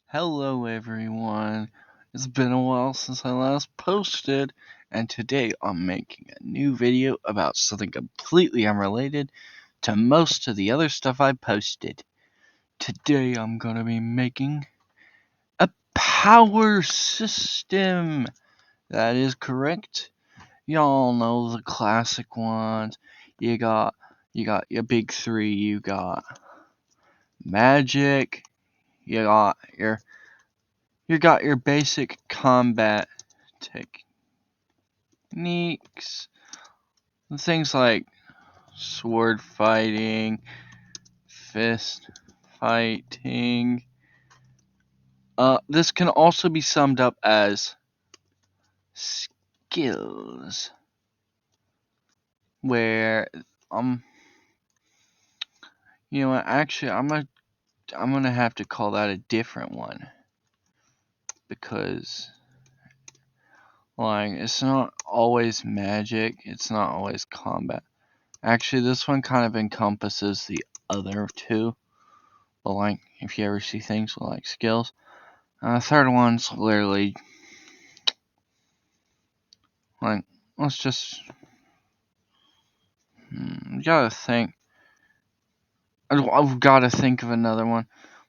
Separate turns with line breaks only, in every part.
Hello everyone. It's been a while since I last posted, and today I'm making a new video about something completely unrelated to most of the other stuff I posted. Today I'm gonna be making a power system. That is correct. Y'all know the classic ones. You got your big three. You got magic. You got your basic combat techniques, things like sword fighting, fist fighting. This can also be summed up as skills, where um, actually, I'm gonna have to call that a different one because it's not always magic, it's not always combat. Actually, this one kind of encompasses the other two. But if you ever see things with skills, third one's literally like let's just gotta think. I've got to think of another one.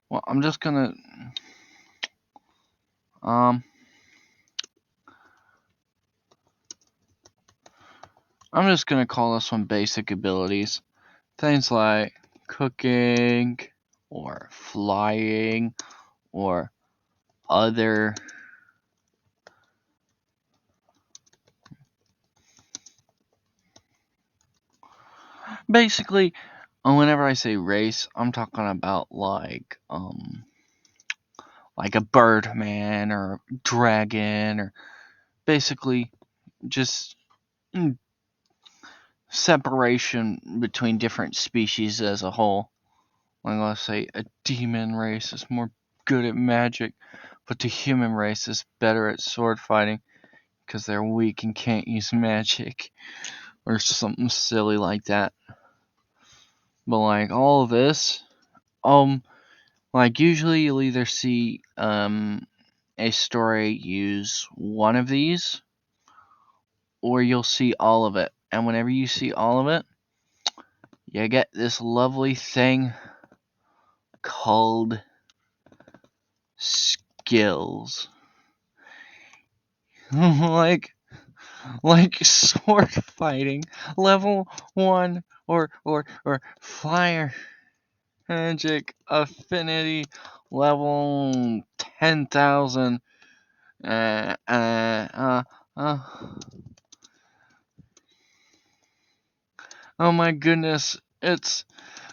Well, um I'm just gonna call this one basic abilities. Things like cooking or flying or other. Basically, whenever I say race, I'm talking about like a birdman or dragon, or basically just separation between different species as a whole. Like, let's say a demon race is more good at magic, but the human race is better at sword fighting because they're weak and can't use magic, or something silly like that. But all of this, usually you'll either see a story use one of these, or you'll see all of it. And whenever you see all of it, you get this lovely thing called skills. like sword fighting level 1, or fire magic affinity level 10,000. uh, uh, uh, uh, oh my goodness, it's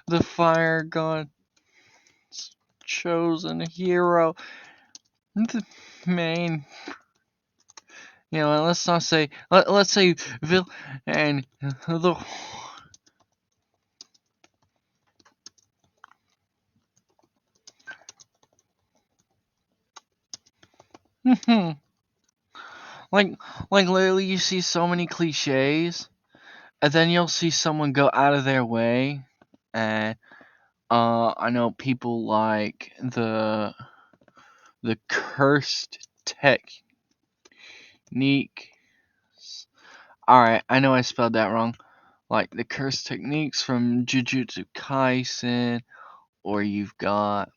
the fire god's chosen hero. The main, let's not say, let's say Vil and the like literally you see so many cliches, and then you'll see someone go out of their way. And I know people like the cursed technique. Alright, I know I spelled that wrong. Like the cursed techniques from Jujutsu Kaisen, or you got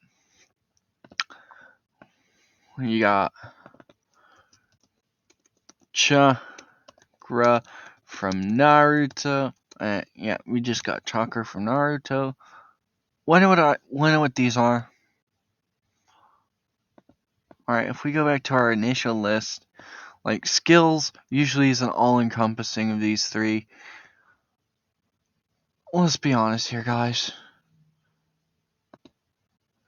chakra from Naruto. Yeah, we just got chakra from Naruto. Wonder what these are. Alright, if we go back to our initial list, skills usually is an all-encompassing of these three. Let's be honest here, guys.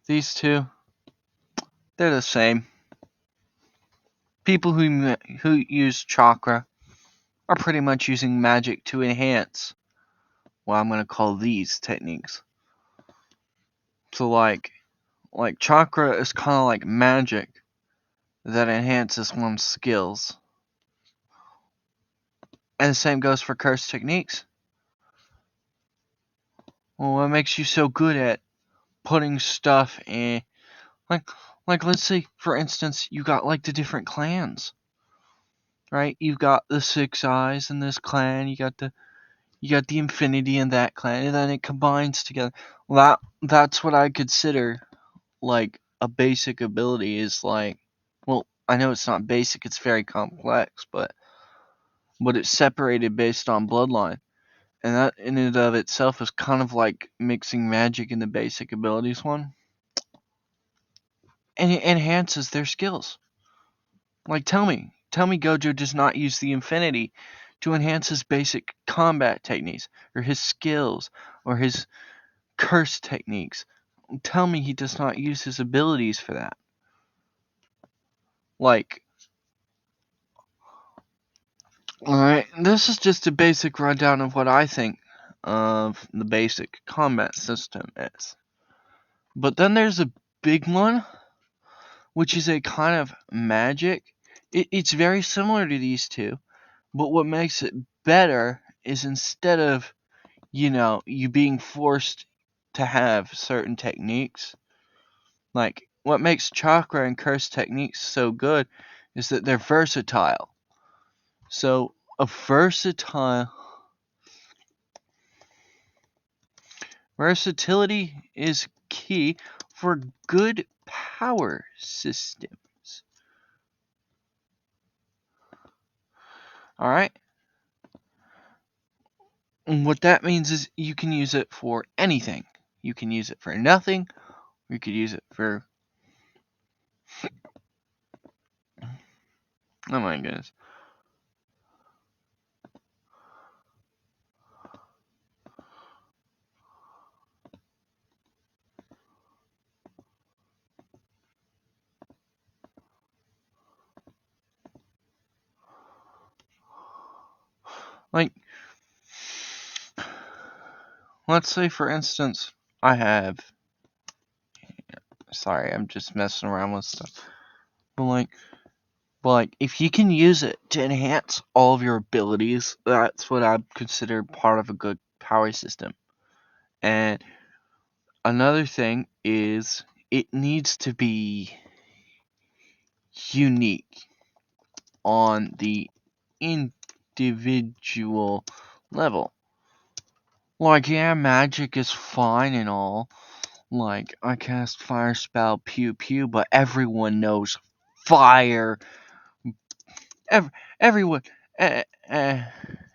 These two, they're the same. People who use chakra are pretty much using magic to enhance what I'm going to call these techniques. So chakra is kind of like magic that enhances one's skills. And the same goes for cursed techniques. Well, what makes you so good at putting stuff in, like Like, let's say, for instance, you got like the different clans, right? You've got the 6 Eyes in this clan. You got the Infinity in that clan, and then it combines together. That's what I consider like a basic ability. Is like, well, I know it's not basic; it's very complex, but it's separated based on bloodline, and that in and of itself is kind of like mixing magic in the basic abilities one, and it enhances their skills. Like, tell me Gojo does not use the Infinity to enhance his basic combat techniques, or his skills, or his curse techniques. Tell me he does not use his abilities for that. Like, alright, this is just a basic rundown of what I think of the basic combat system is. But then there's a big one, which is a kind of magic. It's very similar to these two, but what makes it better is, instead of, you being forced to have certain techniques, like, what makes chakra and curse techniques so good is that they're versatile. So, versatility is key for good power systems. Alright? And what that means is you can use it for anything. You can use it for nothing, or you could use it for... Oh my goodness. Like, let's say, for instance, I have... Sorry, I'm just messing around with stuff. But if you can use it to enhance all of your abilities, that's what I consider part of a good power system. And another thing is, it needs to be unique on the individual level. Like, yeah, magic is fine and all. Like, I cast fire spell, pew pew, but everyone knows fire. Everyone, uh, uh,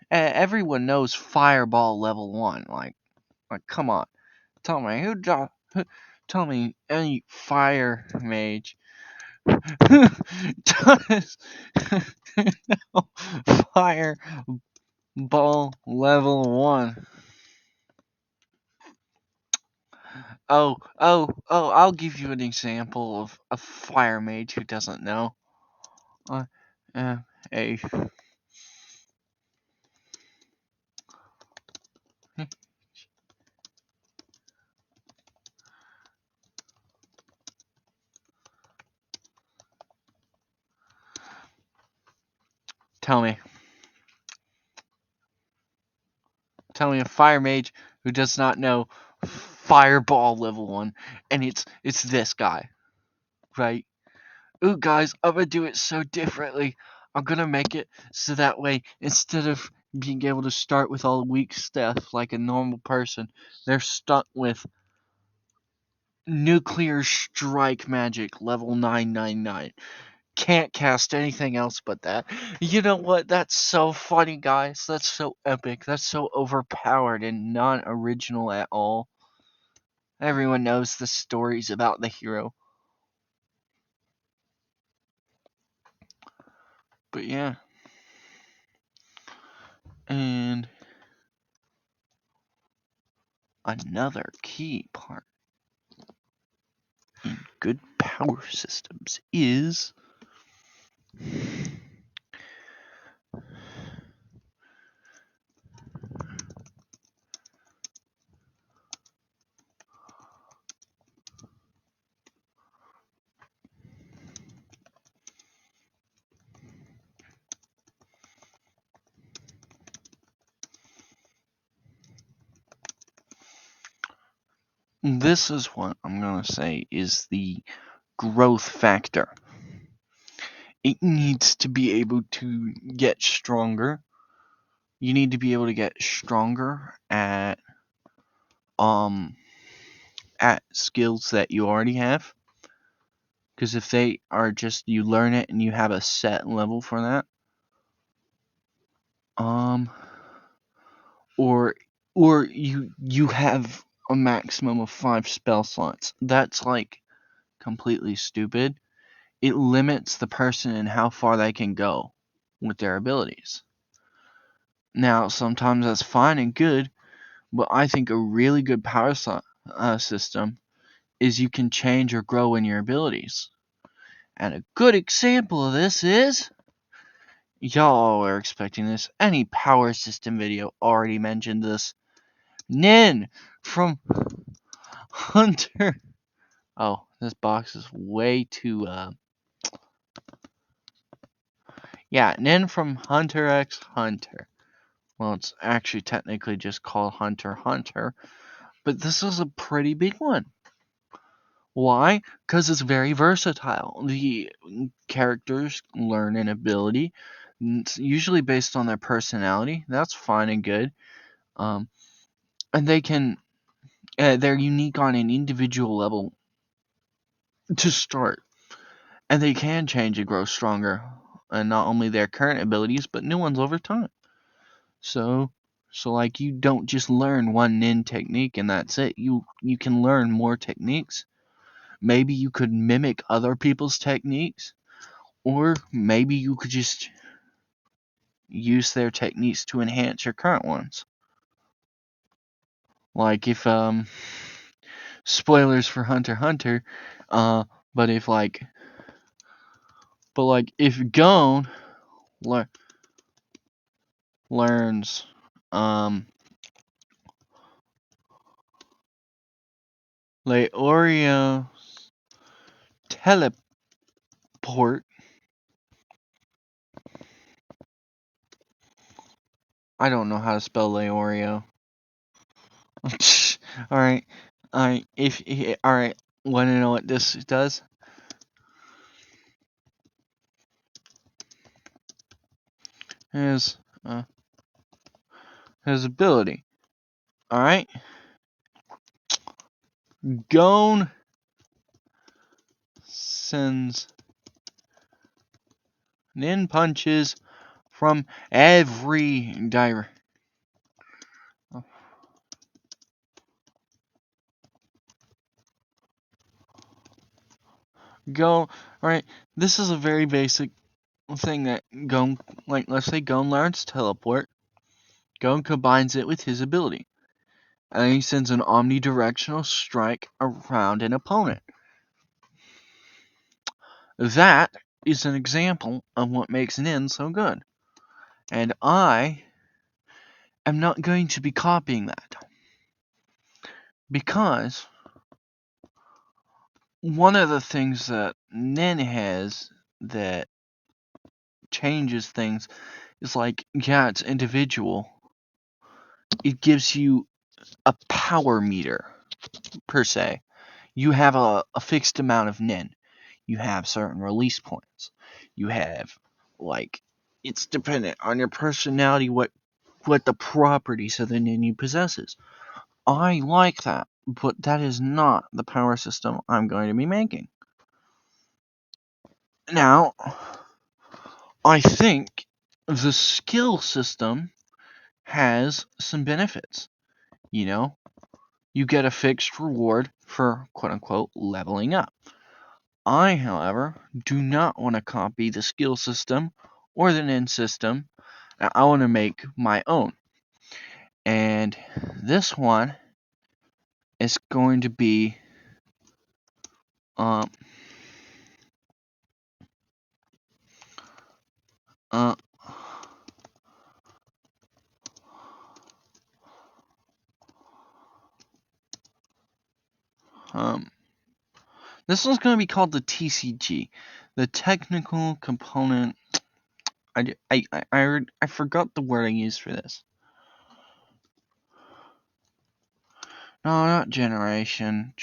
everyone knows fireball level 1. Like, come on, tell me tell me any fire mage does fireball level 1. I'll give you an example of a fire mage who doesn't know. Uh, uh, a tell me a fire mage who does not know fireball level 1, and it's this guy, right? Ooh, guys, I'm gonna do it so differently. I'm gonna make it so that way, instead of being able to start with all weak stuff like a normal person, they're stuck with nuclear strike magic level 999. Can't cast anything else but that. You know what? That's so funny, guys. That's so epic. That's so overpowered and non-original at all. Everyone knows the stories about the hero. But yeah. And another key part in good power systems is this is what I'm gonna say is the growth factor. It needs to be able to get stronger. You need to be able to get stronger at skills that you already have. Because if they are just you learn it and you have a set level for that, or you have a maximum of 5 spell slots. That's like completely stupid. It limits the person and how far they can go with their abilities. Now, sometimes that's fine and good, but I think a really good power system is you can change or grow in your abilities. And a good example of this is, y'all are expecting this, any power system video already mentioned this. Nin from Hunter. Oh, this box is way too, yeah, Nin from Hunter x Hunter. Well, it's actually technically just called Hunter x Hunter, but this is a pretty big one. Why? Because it's very versatile. The characters learn an ability, it's usually based on their personality. That's fine and good. And they can, they're unique on an individual level to start. And they can change and grow stronger. And not only their current abilities, but new ones over time. So like you don't just learn one nin technique and that's it. You can learn more techniques. Maybe you could mimic other people's techniques, or maybe you could just use their techniques to enhance your current ones. Like if spoilers for Hunter x Hunter, but if if Gon learns Leorio teleport, I don't know how to spell Leorio. Alright. Alright. Want to know what this does? His ability. Alright. Gon sends nin punches from every direction. Go. Alright. This is a very basic thing that Gon, like, let's say Gon learns teleport. Gon combines it with his ability. And he sends an omnidirectional strike around an opponent. That is an example of what makes Nin so good. And I am not going to be copying that. Because one of the things that Nin has that changes things is like, yeah, it's individual. It gives you a power meter, per se. You have a fixed amount of Nin. You have certain release points. You have, like, it's dependent on your personality what the properties of the Nin you possesses. I like that, but that is not the power system I'm going to be making. Now, I think the skill system has some benefits. You know, you get a fixed reward for quote unquote leveling up. I, however, do not want to copy the skill system or the nin system. I want to make my own. And this one is going to be um uh um this one's going to be called the TCG, the technical component. I forgot the word I used for this. No, not generation.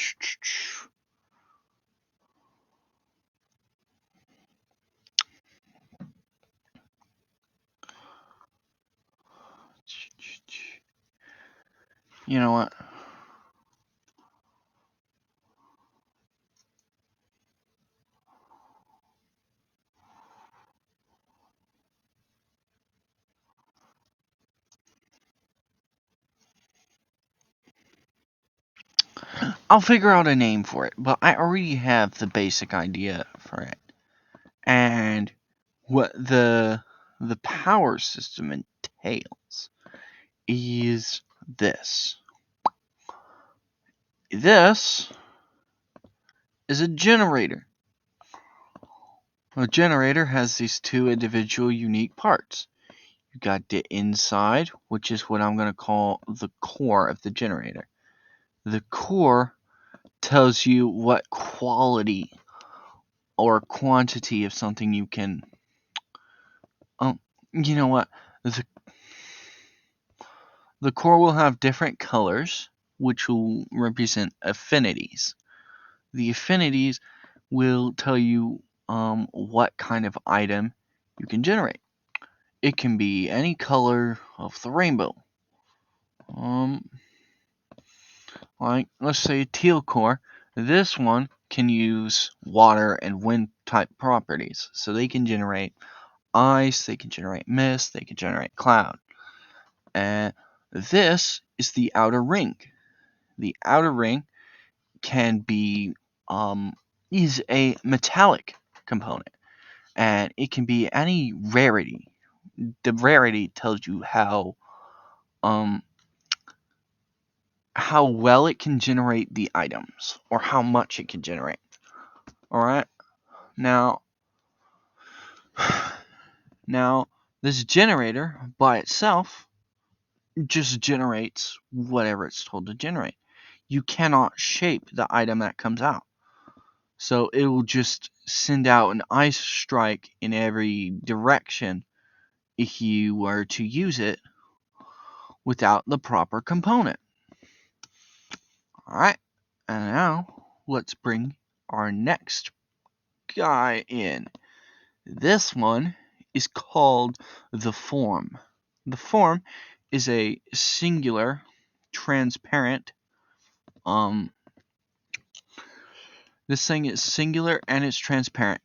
You know what? I'll figure out a name for it, but I already have the basic idea for it. And what the power system entails is this. This is a generator. A generator has these two individual unique parts. You got the inside, which is what I'm going to call the core of the generator. The core tells you what quality or quantity of something you can. You know what? The core will have different colors, which will represent affinities. The affinities will tell you what kind of item you can generate. It can be any color of the rainbow. Like, let's say teal core. This one can use water and wind type properties. So they can generate ice, they can generate mist, they can generate cloud. And this is the outer ring. The outer ring can be is a metallic component, and it can be any rarity. The rarity tells you how well it can generate the items or how much it can generate. All right. Now this generator by itself just generates whatever it's told to generate. You cannot shape the item that comes out. So it will just send out an ice strike in every direction if you were to use it without the proper component. Alright, and now let's bring our next guy in. This one is called the form. The form is a singular, transparent, this thing is singular and it's transparent.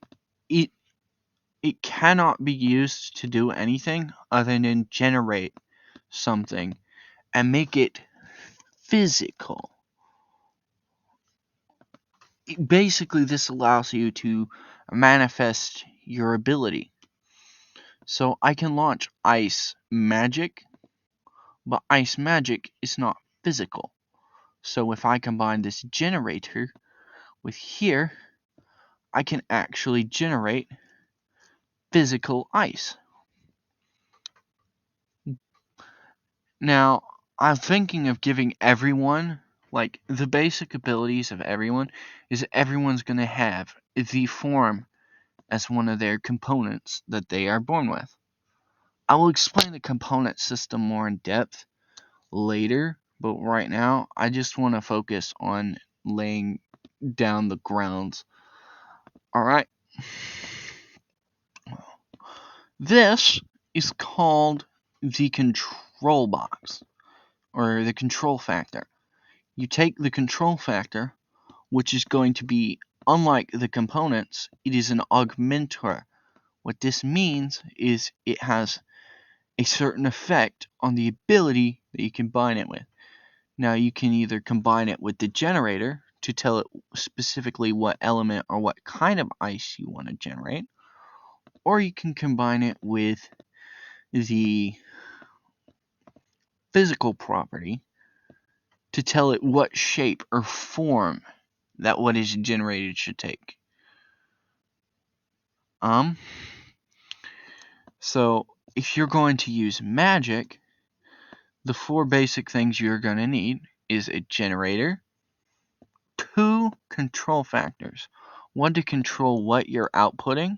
It cannot be used to do anything other than generate something and make it physical. Basically, this allows you to manifest your ability. So I can launch ice magic, but ice magic is not physical. So if I combine this generator with here, I can actually generate physical ice. Now, I'm thinking of giving everyone, like, the basic abilities of everyone is everyone's going to have the form as one of their components that they are born with. I will explain the component system more in depth later, but right now I just want to focus on laying down the grounds. Alright. This is called the control box, or the control factor. You take the control factor, which is going to be, unlike the components, it is an augmenter. What this means is it has a certain effect on the ability that you combine it with. Now you can either combine it with the generator to tell it specifically what element or what kind of ice you want to generate, or you can combine it with the physical property to tell it what shape or form that what is generated should take. So if you're going to use magic, the four basic things you're going to need is a generator, two control factors, one to control what you're outputting,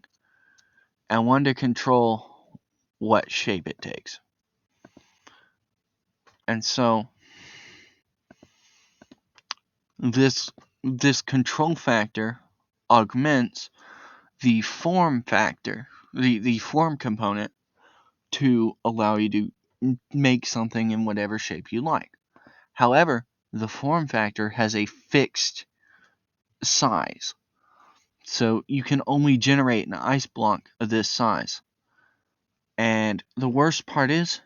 and one to control what shape it takes. And so this control factor augments the form factor, the form component, to allow you to make something in whatever shape you like. However, the form factor has a fixed size. So you can only generate an ice block of this size. And the worst part is,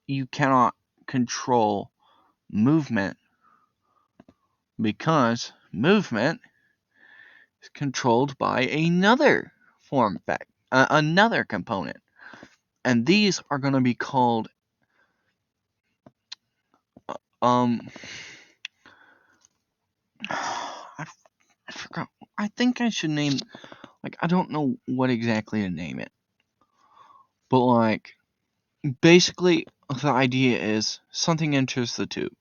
you cannot control movement, because movement is controlled by another another component. And these are going to be called I forgot. I think I should name, I don't know what exactly to name it. But basically the idea is something enters the tube.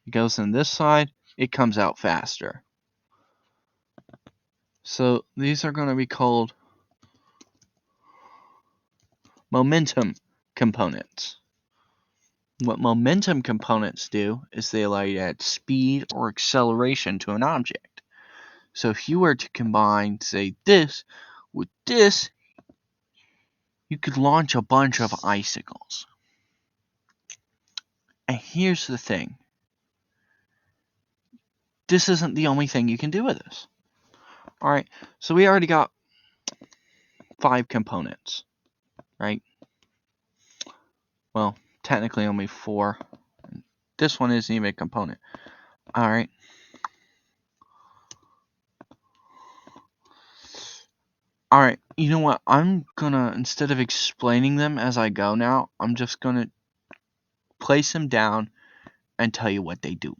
It goes in this side, it comes out faster. So these are going to be called momentum components. What momentum components do is they allow you to add speed or acceleration to an object. So if you were to combine, say, this with this, you could launch a bunch of icicles. And here's the thing. This isn't the only thing you can do with this. Alright, so we already got 5 components, right? Well, technically only 4. This one isn't even a component. Alright. Alright, you know what? I'm gonna, instead of explaining them as I go now, I'm just gonna place them down and tell you what they do.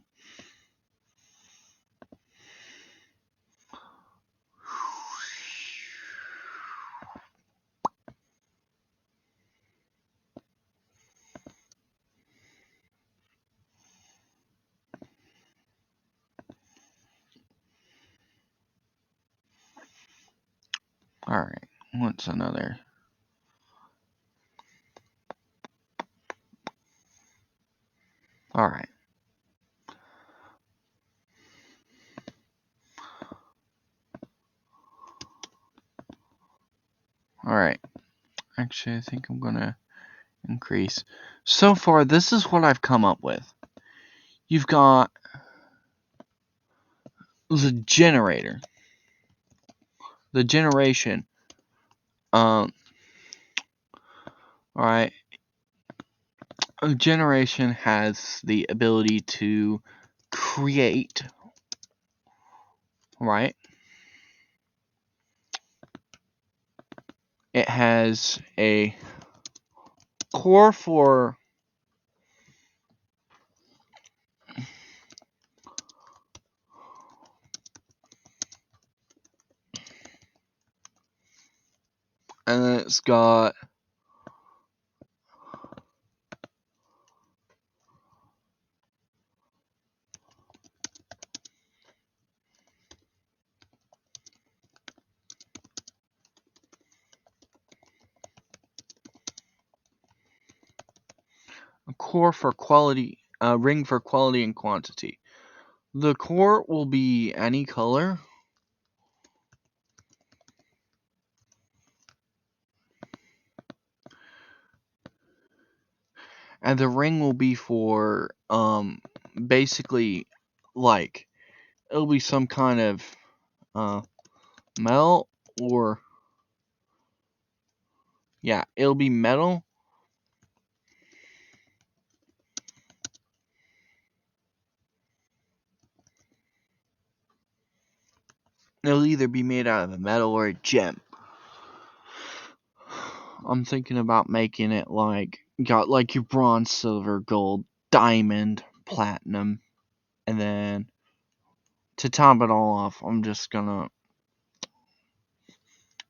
Alright, what's another? Alright. Alright. Actually, I think I'm gonna increase. So far, this is what I've come up with. You've got the generator. The generation. Alright. A generation has the ability to create, right? It has a core for and then it's got a core for quality, a ring for quality and quantity. The core will be any color. And the ring will be for, basically, it'll be some kind of, metal, or, yeah, it'll be metal. It'll either be made out of a metal or a gem. I'm thinking about making it got your bronze, silver, gold, diamond, platinum, and then to top it all off, I'm just gonna,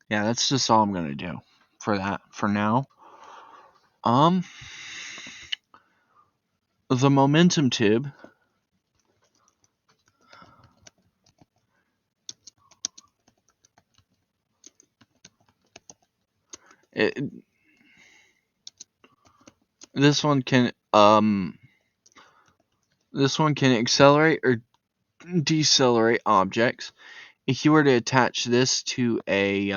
yeah, that's just all I'm gonna do for that for now. The momentum tube, this one can accelerate or decelerate objects. If you were to attach this to a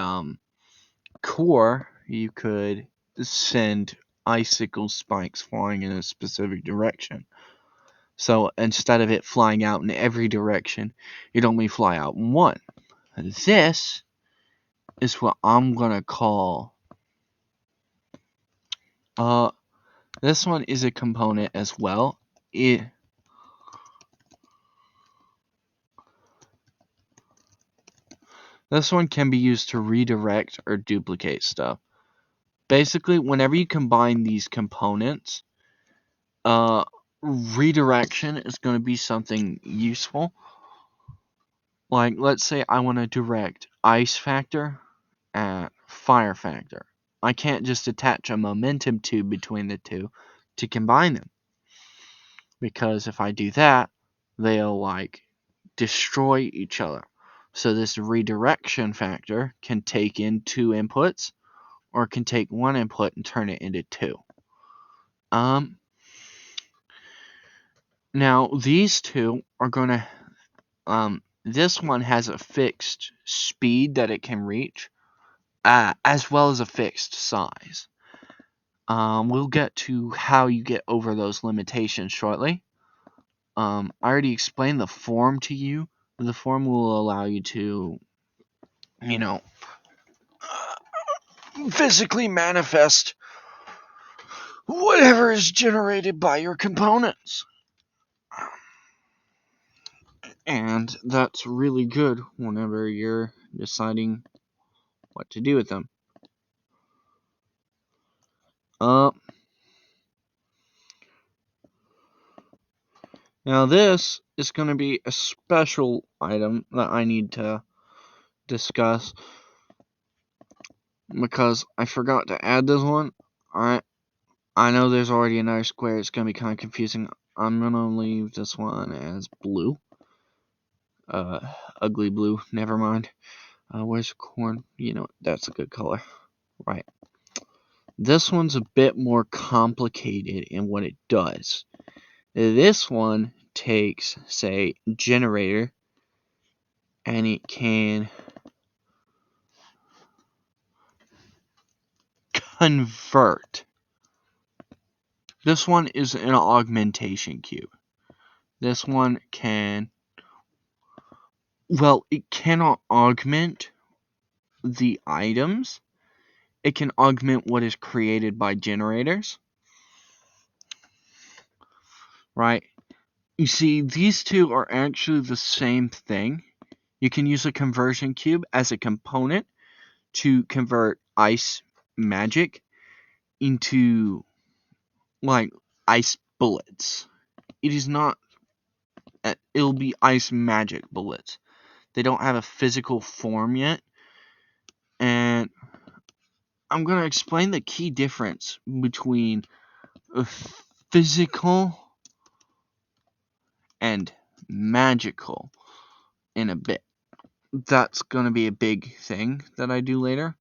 core, you could send icicle spikes flying in a specific direction. So instead of it flying out in every direction, it only fly out in one. This is what I'm gonna call this one is a component as well. This one can be used to redirect or duplicate stuff. Basically, whenever you combine these components, redirection is going to be something useful. Like, let's say I want to direct ice factor at fire factor. I can't just attach a momentum tube between the two to combine them. Because if I do that, they'll, destroy each other. So this redirection factor can take in 2 inputs, or can take 1 input and turn it into 2. Now these two are gonna this one has a fixed speed that it can reach, as well as a fixed size. We'll get to how you get over those limitations shortly. I already explained the form to you. The form will allow you to, physically manifest whatever is generated by your components. And that's really good whenever you're deciding what to do with them. Now this is going to be a special item that I need to discuss because I forgot to add this one. Alright, I know there's already another square, it's going to be kind of confusing. I'm going to leave this one as blue. Ugly blue, never mind. Where's corn? That's a good color. Right. This one's a bit more complicated in what it does. This one takes, say, generator, and it can convert. This one is an augmentation cube. This one can, it cannot augment the items. It can augment what is created by generators. Right? You see, these two are actually the same thing. You can use a conversion cube as a component to convert ice magic into, ice bullets. It'll be ice magic bullets. They don't have a physical form yet. And I'm going to explain the key difference between a physical and magical in a bit. That's going to be a big thing that I do later.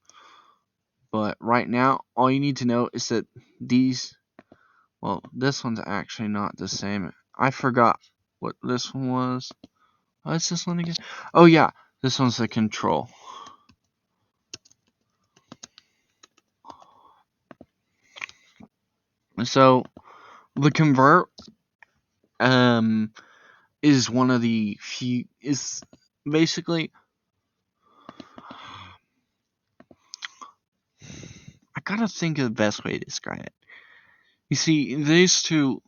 But right now, all you need to know is that this one's actually not the same. I forgot what this one was. What's this one again? Oh yeah, this one's the control. So, the convert is one of the few, is basically, I gotta think of the best way to describe it. You see, these two,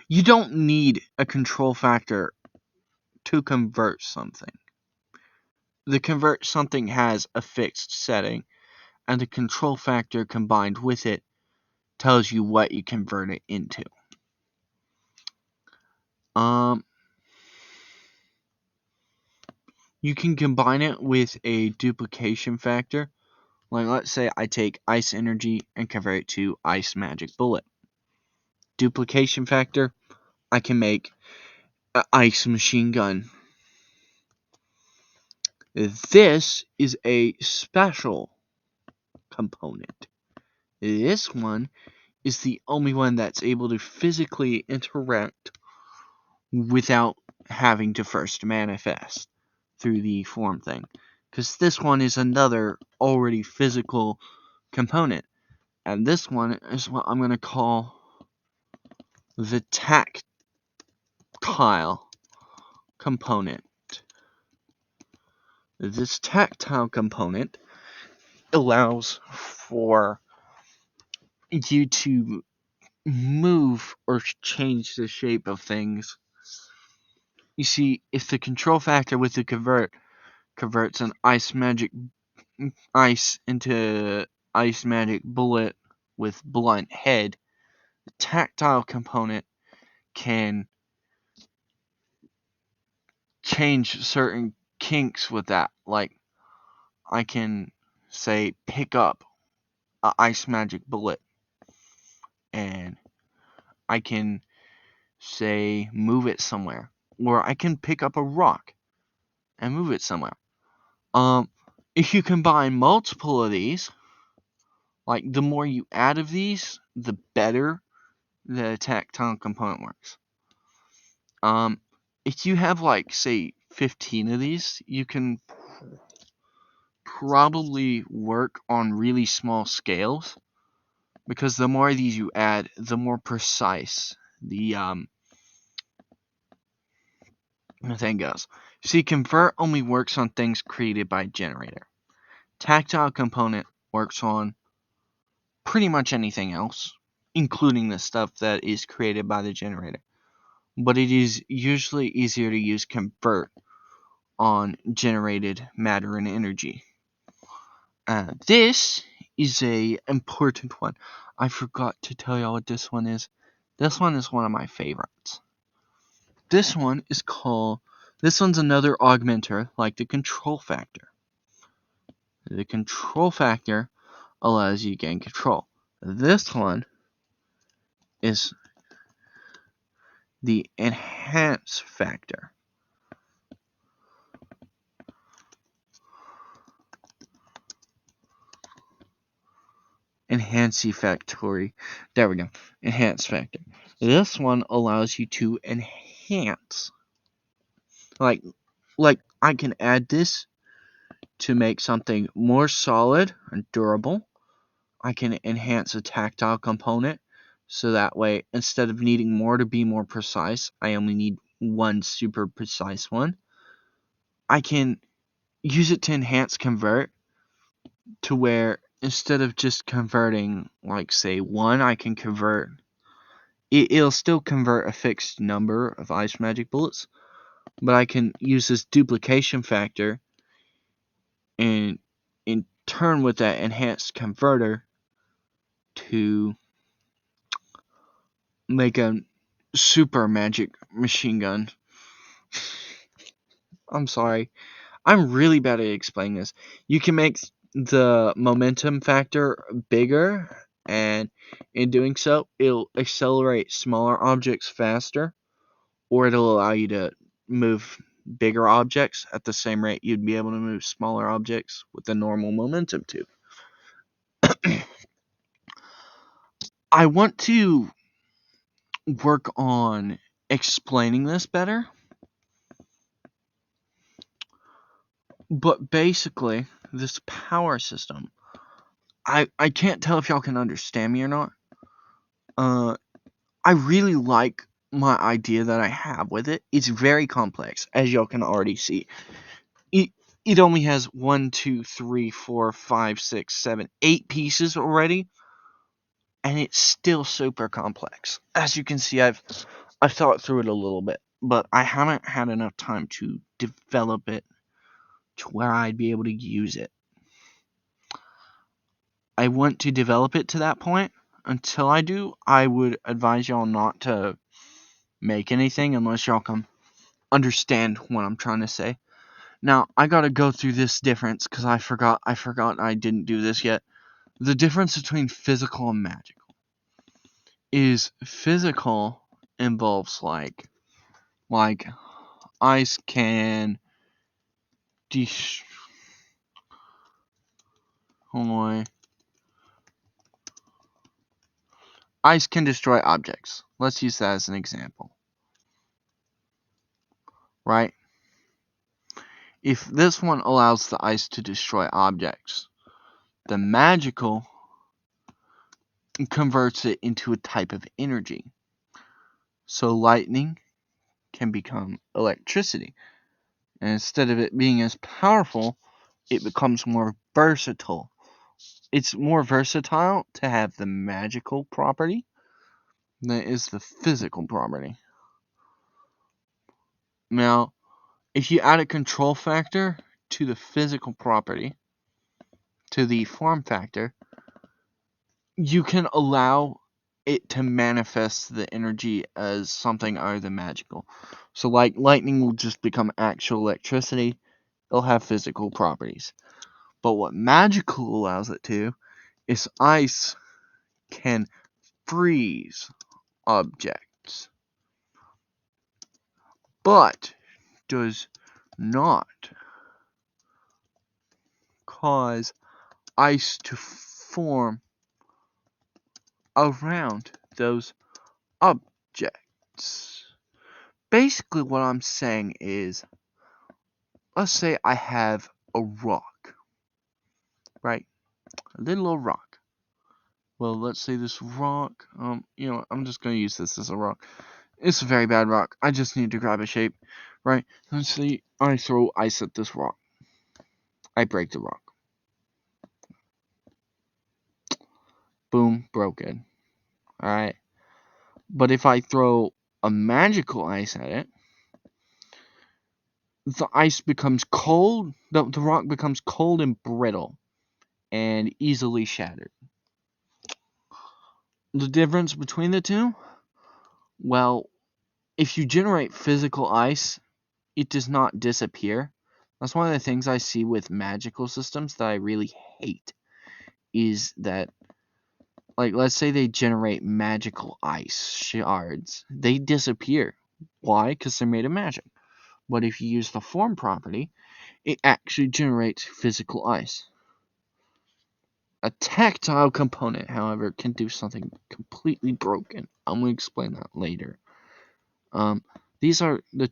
you don't need a control factor to convert something. The convert something has a fixed setting, and the control factor combined with it tells you what you convert it into. You can combine it with a duplication factor. Like, let's say I take ice energy and convert it to ice magic bullet. Duplication factor, I can make an ice machine gun. This is a special component. This one is the only one that's able to physically interact without having to first manifest through the form thing. Because this one is another already physical component. And this one is what I'm going to call the tactile component. This tactile component allows for you to move or change the shape of things. You see, if the control factor with the converts an ice into ice magic bullet with blunt head, the tactile component can change certain kinks with that. Like, I can say pick up a ice magic bullet, and I can say move it somewhere, or I can pick up a rock and move it somewhere. If you combine multiple of these, like the more you add of these, the better the tactile component works. If you have like say 15 of these, you can probably work on really small scales, because the more of these you add, the more precise the thing goes. See, convert only works on things created by a generator. Tactile component works on pretty much anything else, including the stuff that is created by the generator. But it is usually easier to use convert on generated matter and energy. This is a important one. I forgot to tell y'all what this one is. This one is one of my favorites. This one's another augmenter like the control factor. The control factor allows you to gain control. This one is the enhance factor. Enhance factory. There we go. Enhance factor. This one allows you to enhance. Like I can add this to make something more solid and durable. I can enhance a tactile component, so that way instead of needing more to be more precise, I only need one super precise one. I can use it to enhance convert, to where instead of just converting like say 1, I can convert it'll still convert a fixed number of ice magic bullets, but I can use this duplication factor and in turn with that enhanced converter to make a super magic machine gun. I'm sorry. I'm really bad at explaining this. You can make the momentum factor bigger, and in doing so, it'll accelerate smaller objects faster, or it'll allow you to move bigger objects at the same rate you'd be able to move smaller objects with the normal momentum tube. I want to work on explaining this better, but basically, this power system, I can't tell if y'all can understand me or not. I really like my idea that I have with it. It's very complex, as y'all can already see. It only has 1, 2, 3, 4, 5, 6, 7, 8 pieces already, and it's still super complex. As you can see, I've thought through it a little bit, but I haven't had enough time to develop it to where I'd be able to use it. I want to develop it to that point. Until I do, I would advise y'all not to make anything unless y'all can understand what I'm trying to say. Now, I gotta go through this difference because I forgot I didn't do this yet. The difference between physical and magical is physical involves like ice can ice can destroy objects. Let's use that as an example. Right? If this one allows the ice to destroy objects, the magical converts it into a type of energy. So lightning can become electricity. And instead of it being as powerful, it becomes more versatile. It's more versatile to have the magical property than it is the physical property. Now, if you add a control factor to the physical property, to the form factor, you can allow it to manifest the energy as something other than magical. So like lightning will just become actual electricity. It'll have physical properties. But what magical allows it to is ice can freeze objects, but does not cause ice to form around those objects. Basically, what I'm saying is, let's say I have a rock, right? A little old rock. Well, let's say this rock, I'm just going to use this as a rock. It's a very bad rock. I just need to grab a shape, right? Let's see, I throw ice at this rock. I break the rock. Boom, broken. Alright. But if I throw a magical ice at it, the ice becomes cold, the rock becomes cold and brittle and easily shattered. The difference between the two? Well, if you generate physical ice, it does not disappear. That's one of the things I see with magical systems that I really hate, is that, like, let's say they generate magical ice shards. They disappear. Why? Because they're made of magic. But if you use the form property, it actually generates physical ice. A tactile component, however, can do something completely broken. I'm going to explain that later. These are the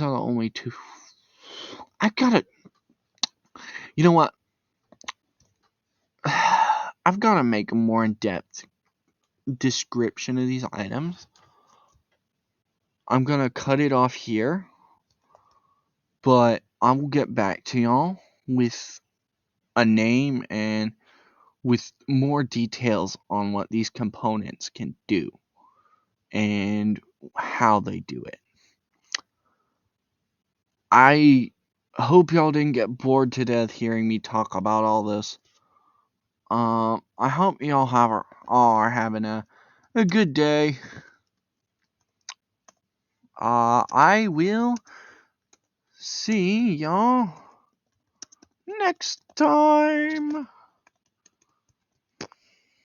only two. I gotta. You know what? I've gotta make a more in-depth description of these items. I'm gonna cut it off here, but I will get back to y'all with a name and with more details on what these components can do and how they do it. I hope y'all didn't get bored to death hearing me talk about all this. I hope y'all are having a good day. I will see y'all next time.